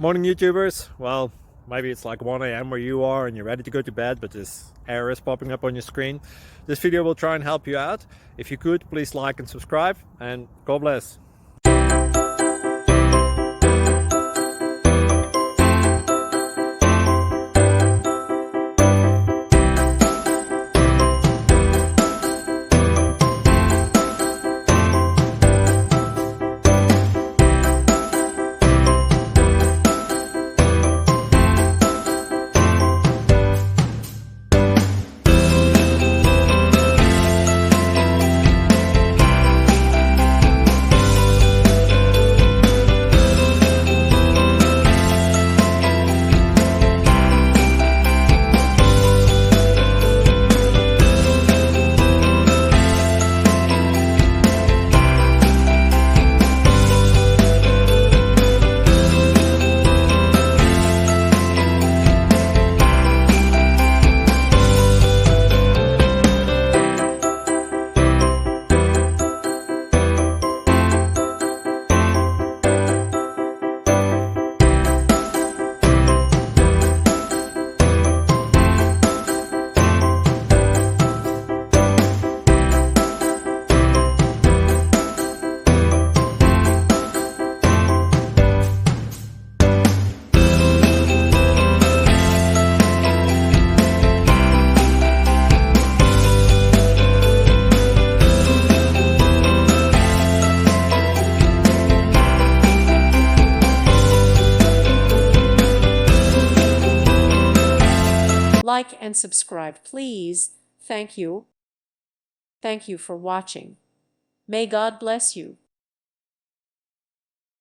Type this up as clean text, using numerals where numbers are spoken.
Morning YouTubers. Well, maybe it's like 1 a.m. where you are and you're ready to go to bed, but this error is popping up on your screen. This video will try and help you out. If you could, please like and subscribe, and God bless. Like and subscribe, please. Thank you. Thank you for watching. May God bless you.